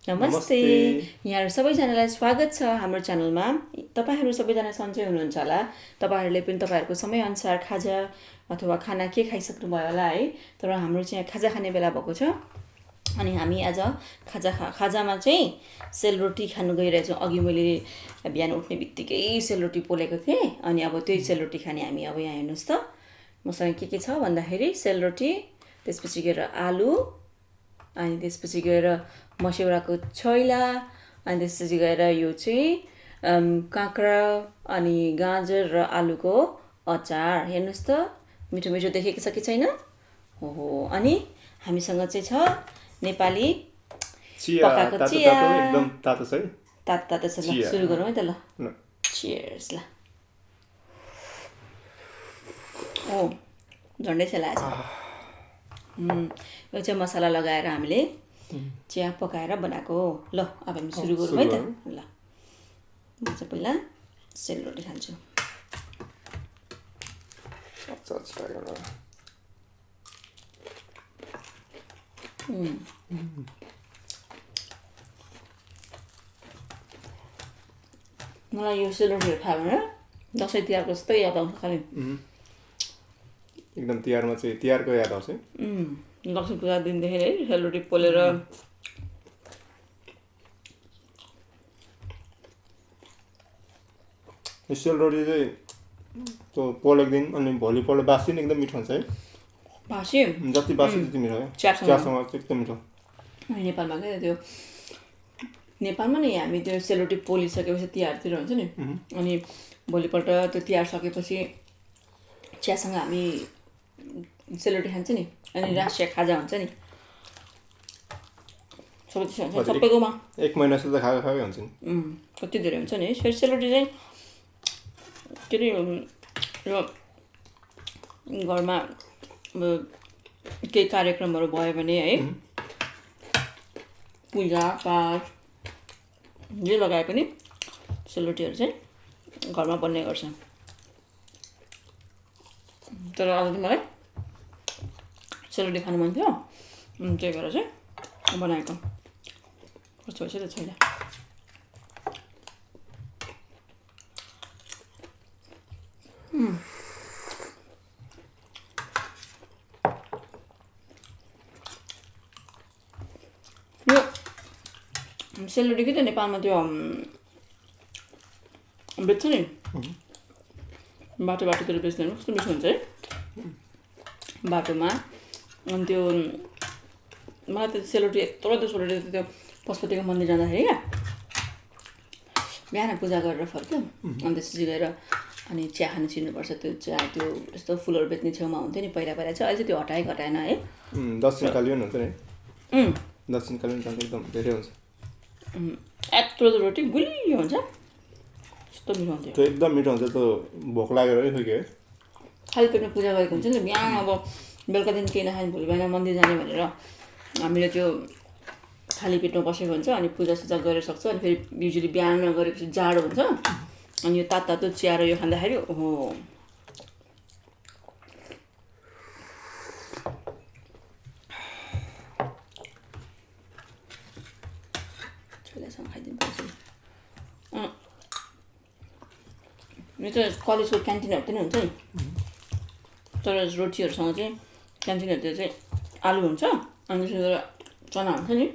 नमस्ते यहाँहरु सबैजनालाई स्वागत छ हाम्रो च्यानलमा। तपाईहरु सबैजना सन्चै हुनुहुन्छ होला। तपाईहरुले पनि तपाईहरुको समय अनुसार खाजा अथवा खाना के खाइसक्नु भयो होला है। तर हाम्रो चाहिँ खाजा खाने बेला भएको छ अनि हामी आज खाजामा चाहिँ सेलरोटी खानु गइरहेछौं। अघि मैले बिहान उठ्ने बित्तिकै सेलरोटी पोलेको थिएँ अनि अब त्यही सेलरोटी खाने हामी अब यहाँ हेर्नुस् त। मसँग के छ भन्दाखेरि सेलरोटी, त्यसपछि गएर आलु, अनि त्यसपछि गएर मस्यौराको छोइला, अनि त्यसपछि गएर यो चाहिँ काँक्रा अनि गाजर र आलुको अचार। हेर्नुस् त मिठो मिठो देखेको छ कि छैन? हो अनि हामीसँग चाहिँ छ नेपाली पकाएको चिया। एकदम तातो छ है। तातो छ। ल सुरु गरौँ है त ल। चियर्स ल। ओ झन्डै सेलाएछ। यो चाहिँ मसाला लगाएर हामीले चिया पकाएर बनाएको हो। ल अब हामी सुरु गरौँ है त। ल म चाहिँ पहिला सेलरोटी खान्छु। मलाई यो सेलरोटीहरू खायो भने दसैँ तिहारको जस्तै याद आउँछ खालि। एकदम तिहारमा चाहिँ तिहारको याद आउँछ। लक्ष्मी पूजा दिनदेखि है सेलरोटी पोलेर सेलरोटी चाहिँ त्यो पोलेको दिन अनि भोलिपल्ट बासी नै एकदम मिठो हुन्छ है। बासी जति बासी त्यति मिठो है। चियासँग एकदम मिठो। नेपालमा क्या त्यो नेपालमा नै हामी त्यो सेलरोटी पोलिसकेपछि तिहारतिर हुन्छ नि अनि भोलिपल्ट त्यो तिहार सकेपछि चियासँग हामी सेलरोटी खान्छ नि अनि राष्ट्रिय खाजा हुन्छ नि। सबैकोमा एक महिना जस्तो त खाएकै हुन्छ नि। कति धेरै हुन्छ नि। सेलरोटी चाहिँ के अरे यो घरमा केही कार्यक्रमहरू भयो भने है पूजा पाठ जे लगाए पनि सेलरोटीहरू चाहिँ घरमा बन्ने गर्छ। तर आज चाहिँ मलाई सेलरोटी खानु मन थियो त्यही भएर चाहिँ बनाएको। कस्तो भएछ त छैन। यो सेलरोटी के त नेपालमा त्यो बेच्छ नि बाटोतिर बेच्दैन। कस्तो मिठो हुन्छ है बाटोमा। अनि त्यो मलाई त सेलरोटी यत्रो सेलरोटी त्यो पशुपतिको मन्दिर जाँदाखेरि क्या बिहान पूजा गरेर फर्क्यो अनि त्यसपछि गएर अनि चिया खानु छिर्नुपर्छ। त्यो चिया त्यो यस्तो फुलहरू बेच्ने छेउमा हुन्थ्यो नि पहिला चाहिँ। अहिले चाहिँ त्यो हटाएन है। दक्षिणकाली हुन्छ नि। दक्षिणकाली एकदम धेरै हुन्छ। यत्रो रोटी गुलियो हुन्छ। यस्तो मिठो हुन्थ्यो। त्यो एकदम मिठो हुन्छ। त्यो भोक लागेर है खोइ है। खाली पेटमा पूजा गरेको हुन्छ नि बिहान। अब बेलुका दिन केही नखाने भोलि बिहान मन्दिर जाने भनेर हामीले त्यो खाली पेटमा बसेको हुन्छ अनि पूजासुजा गरेर सक्छ। अनि फेरि युजली बिहानमा गरेपछि जाडो हुन्छ अनि यो तातो चिया र यो खाँदाखेरि ओहो छोइलासँग खाइदिनु पर्छ। यो चाहिँ कलेजको क्यान्टिनहरूतिर हुन्छ नि। तर रोटीहरूसँग चाहिँ क्यान्टिनहरूतिर चाहिँ आलु हुन्छ अनि त्यसले गर्दा चना हुन्छ नि।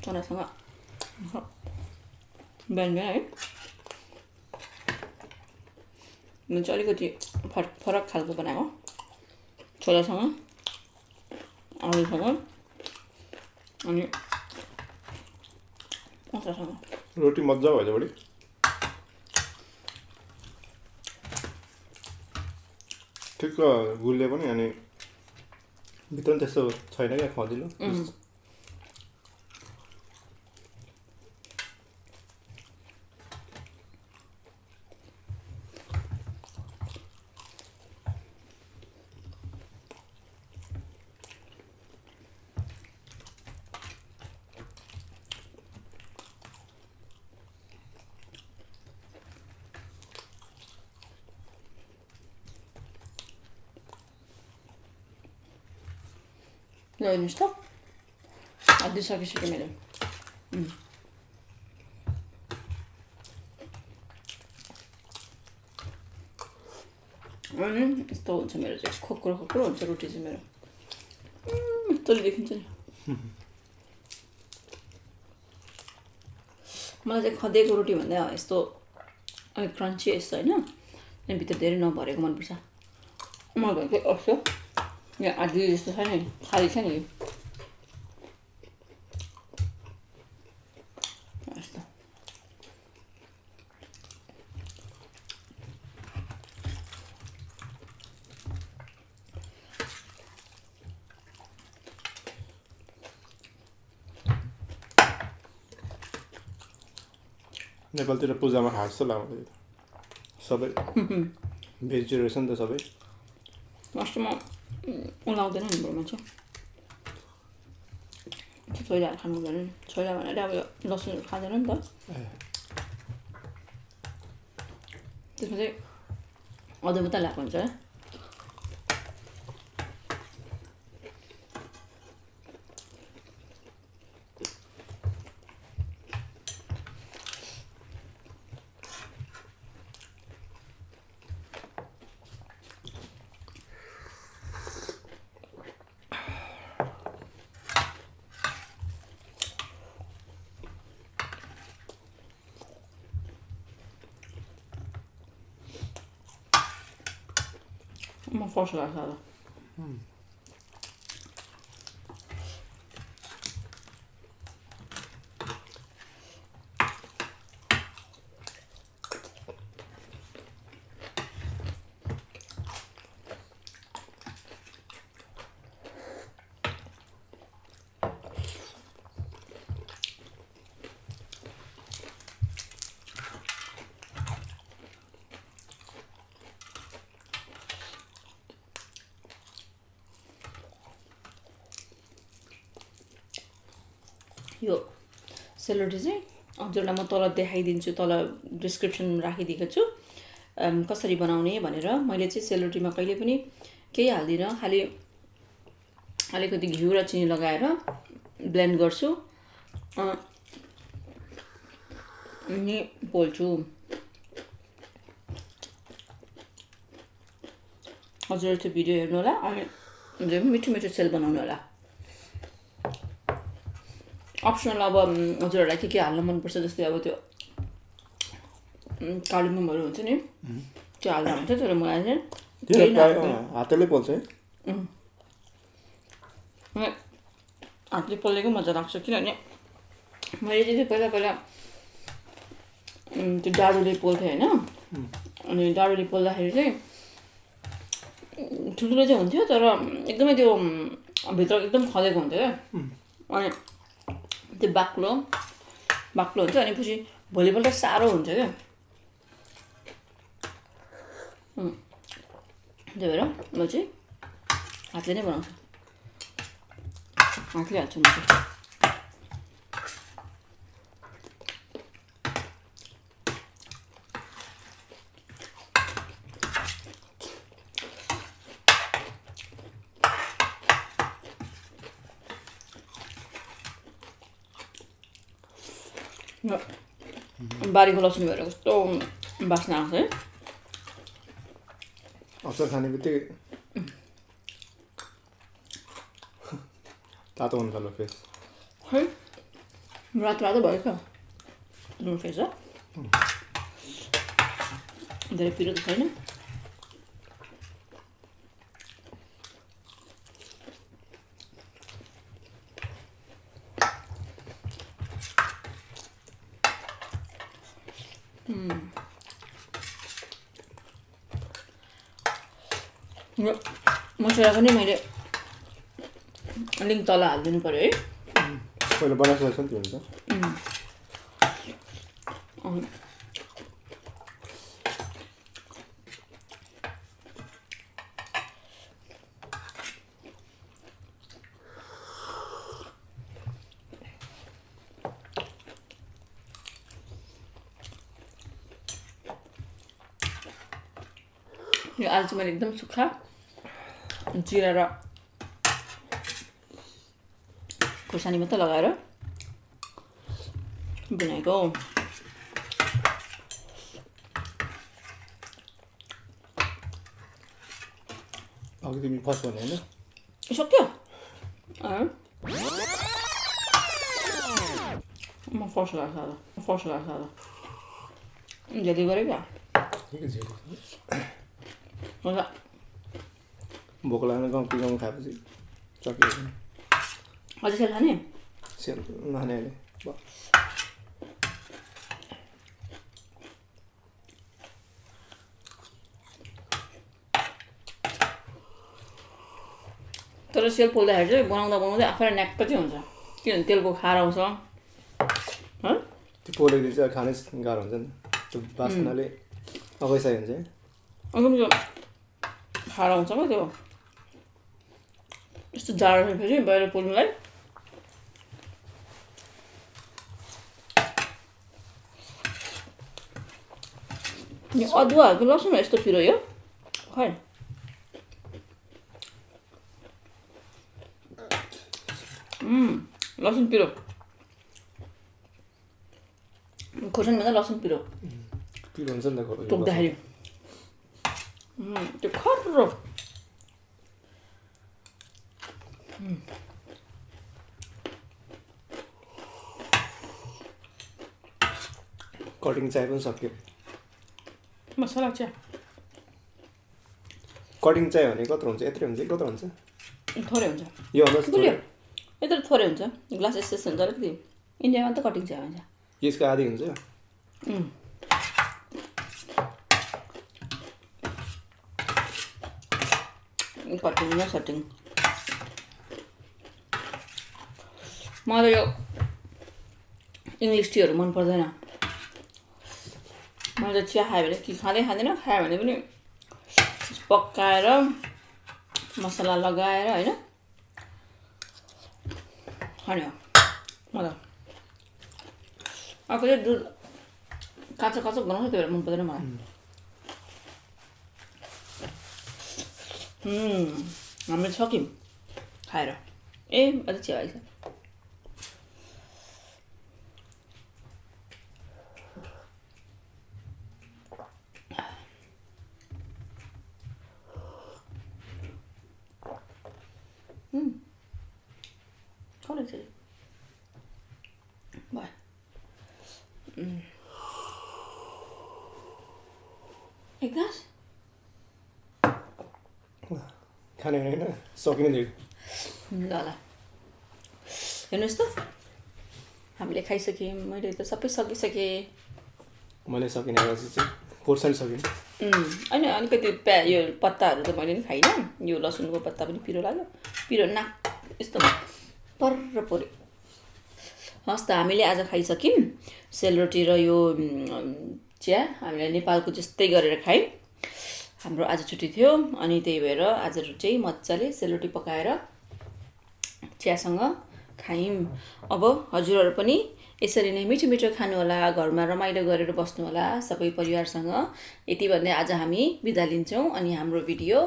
चनासँग बिहान है म चाहिँ अलिकति फरक खालको बनाएको। छोलासँग आलुसँग अनि अचारसँग। रोटी मजा भएछ बढी। ठिक्क गुलियो पनि अनि भित्र पनि त्यस्तो छैन क्या खदिलो। ल हेर्नुहोस् त आधी सकिसक्यो मेरो अनि यस्तो हुन्छ मेरो चाहिँ खोक्रो खोक्रो हुन्छ रोटी चाहिँ मेरो यस्तोले देखिन्छ नि मलाई चाहिँ खदेको रोटी भन्दा यस्तो अलिक क्रन्ची यस्तो होइन अनि भित्र धेरै नभरेको मनपर्छ मलाई भनेको यस्तो यहाँ आधी जस्तो छ नि खाली छ नि यस्तो नेपालतिर पूजामा खाएको जस्तो लाग्छ सबै भेजिटेरियन रहेछ नि त सबै लास्टमा उलाउँदैन नि हाम्रो मान्छे छोइलाहरू खानु हुँदैन नि छोइला भनेर अब लसुनहरू खाँदैन नि त त्यसमा चाहिँ अदुवा मात्रै लगाएको हुन्छ म फर्स्ट लाग्छ अब यो सेलरोटी चाहिँ हजुरलाई म तल देखाइदिन्छु तल डिस्क्रिप्सन राखिदिएको छु कसरी बनाउने भनेर मैले चाहिँ सेलरोटीमा कहिले पनि केही हाल्दिनँ खालि अलिकति घिउ र चिनी लगाएर ब्लेन्ड गर्छु अनि पोल्छु हजुरहरू त्यो भिडियो हेर्नु होला अनि मिठो मिठो सेल बनाउनु होला अप्सनल अब हजुरहरूलाई के हाल्न मनपर्छ जस्तै अब त्यो कालिम्पोङहरू हुन्छ नि त्यो हाल्दा हुन्छ तर मलाई चाहिँ हातले पोल्छ है हातले पोलेको मजा लाग्छ किनभने मैले चाहिँ पहिला पहिला त्यो डाडुले पोल्थेँ होइन अनि डाडुले पोल्दाखेरि चाहिँ ठुल्ठुलो चाहिँ हुन्थ्यो तर एकदमै त्यो भित्र एकदम खदेको हुन्थ्यो क्या अनि त्यो बाक्लो हुन्छ अनि पछि भोलिपल्ट साह्रो हुन्छ क्या त्यही भएर म चाहिँ हातले नै बनाउँछु हातले हाल्छु म चाहिँ बारीको लसुन भएर कस्तो बास्ना आउँछ है अचार खाने बित्तिकै तातो हुनु थाल्यो फेस है रातो रातो भयो क्या नुन फेस हो धेरै पिरो त छैन मसला पनि मैले लिङ्क तल हालिदिनु पऱ्यो है पहिला बनाइसकेको छ नि त्यो हुन्छ यो आलु चाहिँ मैले एकदम सुक्खा जिरा र खुर्सानी मात्रै लगाएर बनाएको। अघि तिमी फर्स्ट भने होइन सक्यो म फर्स्ट लाग्छ झेली गरेँ क्या मजा भोक लाग्ने गाउँ पिगाउँ खाएपछि सकियो अझै सेल खाने सेल लाने अहिले तर सेल पोल्दाखेरि चाहिँ बनाउँदै आफैलाई न्याक्क चाहिँ हुन्छ किनभने तेलको खार आउँछ त्यो पोलेको चाहिँ खानै गाह्रो हुन्छ नि त्यो बास्नाले अवैसाय हुन्छ है एकदम त्यो खार आउँछ क्या त्यो यस्तो जाडो छ फेरि बाहिर पोल्नुलाई यो अदुवाहरूको लसुन यस्तो पिरो यो खै लसुन पिरो खोर्सानीभन्दा लसुन पिरो पिरो हुन्छ नि त टोक्दाखेरि त्यो खर्रो कटिङ चाय पनि सक्यो मसला चिया कटिङ चाय भने कत्रो हुन्छ यत्रो हुन्छ कत्रो हुन्छ थोरै हुन्छ यो भन्दा बुझ्यो यत्रो थोरै हुन्छ ग्लास यस्तो हुन्छ अलिकति इन्डियामा त कटिङ चिया हुन्छ यसको आधी हुन्छ कटिङ र सटिङ मलाई यो इङ्ग्लिस टीहरू मन पर्दैन मैले चिया खायो भने कि खाँदैन खायो भने पनि पकाएर मसला लगाएर होइन खाने हो मलाई अर्को चाहिँ दुध काँचो बनाउँछ त्यो भएर मन पर्दैन मलाई हामीले सक्यौँ खाएर ए अझै चिया आइछ थोरै चाहिँ भयो एक ग्लास खाने होइन सकिने थियो ल हेर्नुहोस् त हामीले खाइसक्यौँ मैले त सबै सकिसकेँ मैले सकिने चाहिँ खोर्सानी सकिने होइन अलिकति यो पत्ताहरू त मैले पनि खाइनँ यो लसुनको पत्ता पनि पिरो लाग्यो पिरो नाक यस्तो पर्र पऱ्यो हस् त हामीले आज खाइसक्यौँ सेलरोटी र यो चिया हामीले नेपालको जस्तै गरेर खायौँ हाम्रो आज छुट्टी थियो अनि त्यही भएर आज चाहिँ मजाले सेलरोटी पकाएर चियासँग खायौँ अब हजुरहरू पनि यसरी नै मिठो मिठो खानुहोला घरमा रमाइलो गरेर बस्नुहोला सबै परिवारसँग यति भन्दै आज हामी बिदा लिन्छौँ अनि हाम्रो भिडियो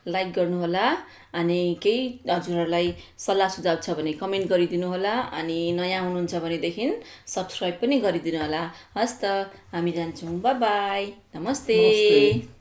लाइक गर्नुहोला अनि केही हजुरहरूलाई सल्लाह सुझाव छ भने कमेन्ट गरिदिनु होला अनि नयाँ हुनुहुन्छ भनेदेखि सब्सक्राइब पनि गरिदिनु होला हस् त हामी जान्छौँ बाई बाई नमस्ते